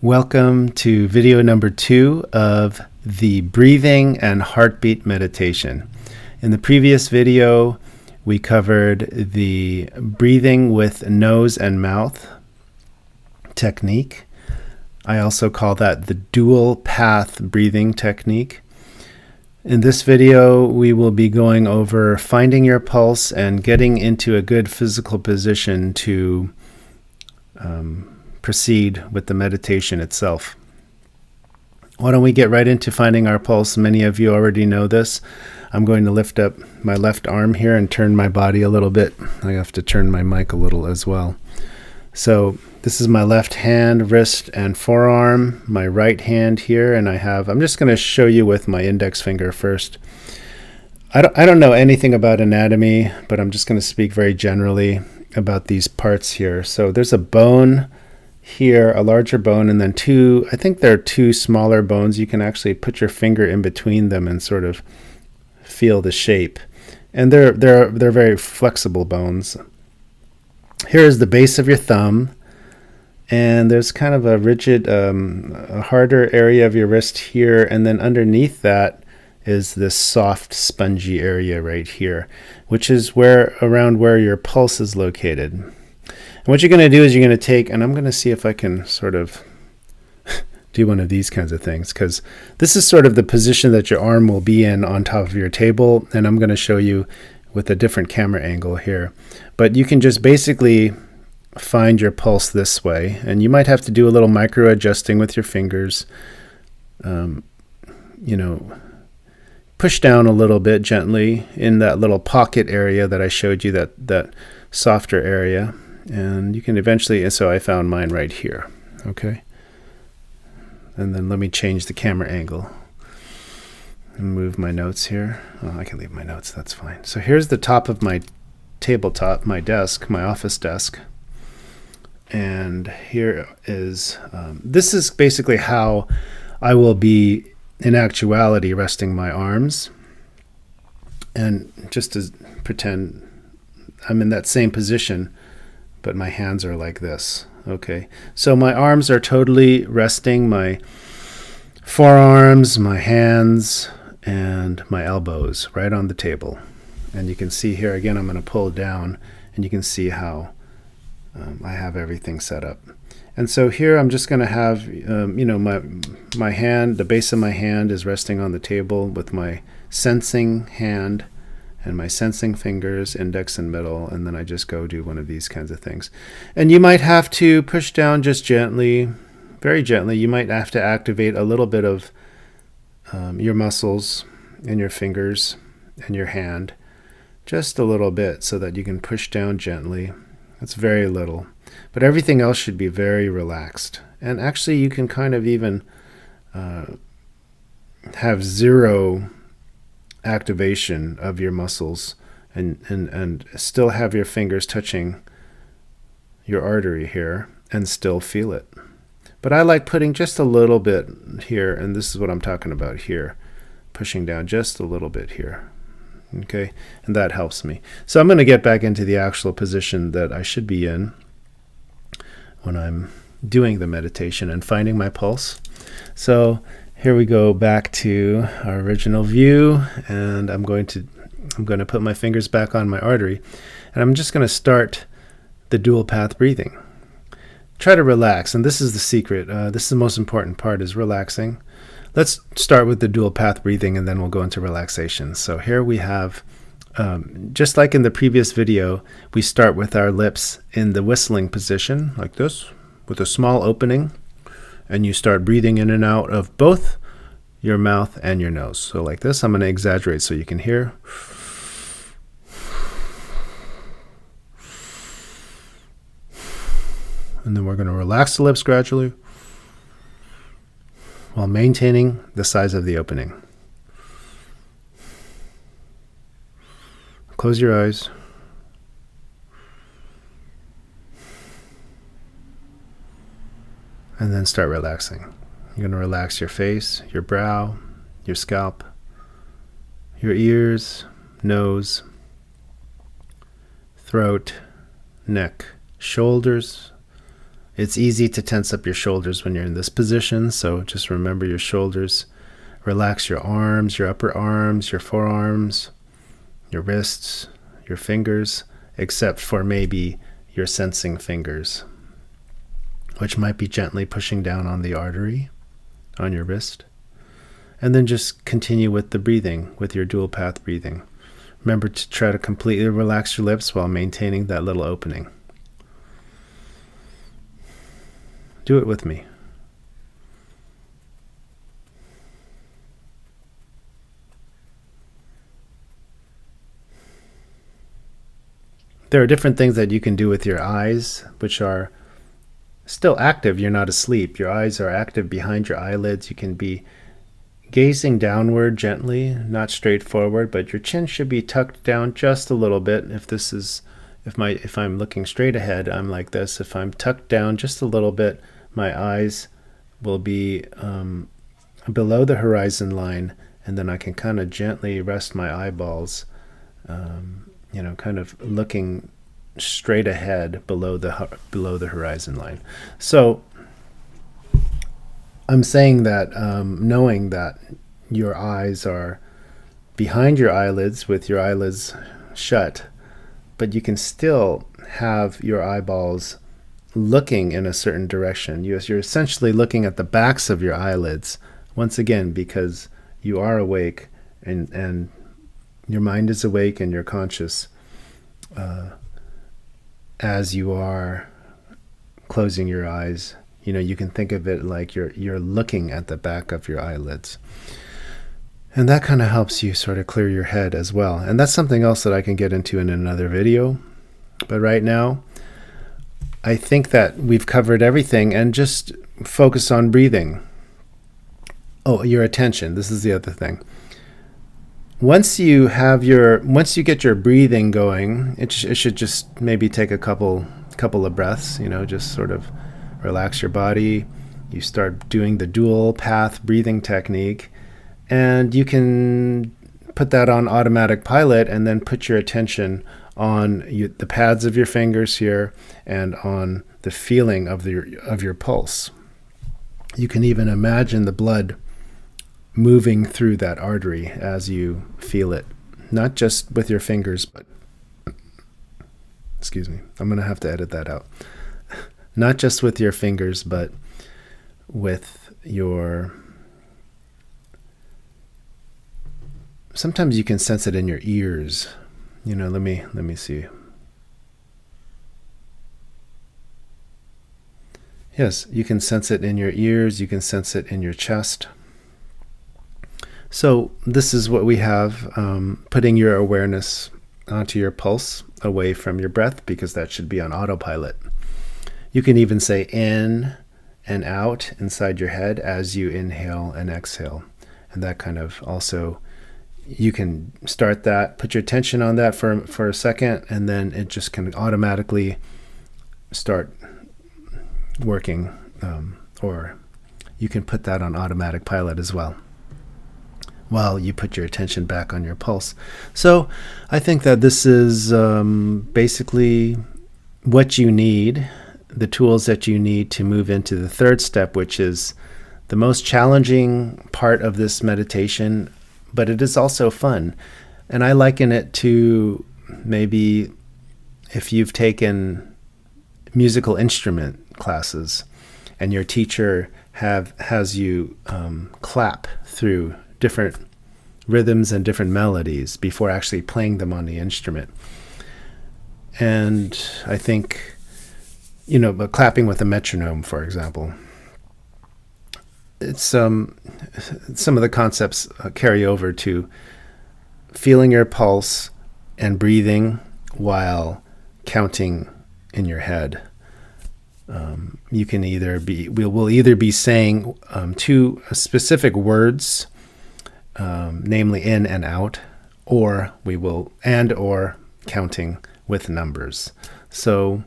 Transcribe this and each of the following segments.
Welcome to video number 2 of the breathing and heartbeat meditation. In the previous video, we covered the breathing with nose and mouth technique. I also call that the dual path breathing technique. In this video, we will be going over finding your pulse and getting into a good physical position to proceed with the meditation itself. Why don't we get right into finding our pulse? Many of you already know this. I'm going to lift up my left arm here and turn my body a little bit. I have to turn my mic a little as well. So this is my left hand, wrist, and forearm, my right hand here, and I'm just going to show you with my index finger first. I don't know anything about anatomy, but I'm just going to speak very generally about these parts here. So there's a bone here, a larger bone, and then I think there are two smaller bones. You can actually put your finger in between them and sort of feel the shape. And they're very flexible bones. Here is the base of your thumb, and there's kind of a rigid, a harder area of your wrist here, and then underneath that is this soft, spongy area right here, which is around where your pulse is located. And what you're going to do is you're going to take, and I'm going to see if I can sort of do one of these kinds of things, because this is sort of the position that your arm will be in on top of your table, and I'm going to show you with a different camera angle here. But you can just basically find your pulse this way, and you might have to do a little micro adjusting with your fingers. Push down a little bit gently in that little pocket area that I showed you, that softer area. And you can eventually, so I found mine right here, okay? And then let me change the camera angle and move my notes here. Oh, I can leave my notes, that's fine. So here's the top of my tabletop, my desk, my office desk. And here is, this is basically how I will be in actuality resting my arms. And just to pretend I'm in that same position, but my hands are like this. Okay, so my arms are totally resting, my forearms, my hands, and my elbows right on the table. And you can see here, again, I'm going to pull down, and you can see how I have everything set up. And so here I'm just going to have, my hand, the base of my hand is resting on the table with my sensing hand and my sensing fingers, index and middle, and then I just go do one of these kinds of things. And you might have to push down just gently, very gently. You might have to activate a little bit of your muscles in your fingers and your hand, just a little bit, so that you can push down gently. That's very little. But everything else should be very relaxed. And actually you can kind of even have zero activation of your muscles and still have your fingers touching your artery here and still feel it. But I like putting just a little bit here, and this is what I'm talking about here, pushing down just a little bit here. Okay, and that helps me. So I'm going to get back into the actual position that I should be in when I'm doing the meditation and finding my pulse. So here we go back to our original view, and I'm going to put my fingers back on my artery, and I'm just going to start the dual path breathing. Try to relax, and this is the secret. This is the most important part, is relaxing. Let's start with the dual path breathing, and then we'll go into relaxation. So here we have, just like in the previous video, we start with our lips in the whistling position, like this, with a small opening. And you start breathing in and out of both your mouth and your nose. So like this, I'm going to exaggerate so you can hear. And then we're going to relax the lips gradually while maintaining the size of the opening. Close your eyes. And then start relaxing. You're going to relax your face, your brow, your scalp, your ears, nose, throat, neck, shoulders, It's easy to tense up your shoulders when you're in this position, so just remember your shoulders. Relax your arms, your upper arms, your forearms, your wrists, your fingers, except for maybe your sensing fingers, which might be gently pushing down on the artery on your wrist. And then just continue with the breathing, with your dual path breathing. Remember to try to completely relax your lips while maintaining that little opening. Do it with me. There are different things that you can do with your eyes, which are still active. You're not asleep. Your eyes are active behind your eyelids. You can be gazing downward gently, not straight forward, but your chin should be tucked down just a little bit. If I'm looking straight ahead, I'm like this. If I'm tucked down just a little bit, my eyes will be below the horizon line, and then I can kind of gently rest my eyeballs, kind of looking straight ahead below the horizon line. So I'm saying that knowing that your eyes are behind your eyelids with your eyelids shut, but you can still have your eyeballs looking in a certain direction. You're essentially looking at the backs of your eyelids, once again, because you are awake and your mind is awake and you're conscious as you are closing your eyes. You can think of it like you're looking at the back of your eyelids. And that kind of helps you sort of clear your head as well. And that's something else that I can get into in another video. But right now, I think that we've covered everything, and just focus on breathing. Oh, your attention. This is the other thing. Once you get your breathing going, it should just maybe take a couple of breaths, just sort of relax your body. You start doing the dual path breathing technique, and you can put that on automatic pilot and then put your attention on the pads of your fingers here and on the feeling of your pulse. You can even imagine the blood moving through that artery as you feel it, not just with your fingers, but excuse me, I'm going to have to edit that out. Not just with your fingers, but with your... Sometimes you can sense it in your ears. Let me see. Yes, you can sense it in your ears. You can sense it in your chest. So this is what we have, putting your awareness onto your pulse away from your breath, because that should be on autopilot. You can even say in and out inside your head as you inhale and exhale. And that kind of also, you can start that, put your attention on that for a second, and then it just can automatically start working, or you can put that on automatic pilot as well while you put your attention back on your pulse. So I think that this is basically what you need, the tools that you need to move into the third step, which is the most challenging part of this meditation, but it is also fun. And I liken it to maybe if you've taken musical instrument classes and your teacher has you clap through different rhythms and different melodies before actually playing them on the instrument. And I think, but clapping with a metronome, for example, it's some of the concepts carry over to feeling your pulse and breathing while counting in your head. You can we'll either be saying two specific words, namely in and out, or or counting with numbers. So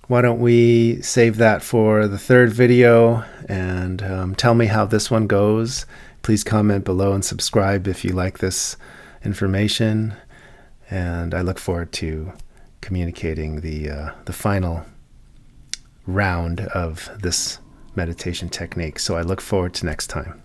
why don't we save that for the third video, and tell me how this one goes. Please comment below and subscribe if you like this information. And I look forward to communicating the final round of this meditation technique. So I look forward to next time.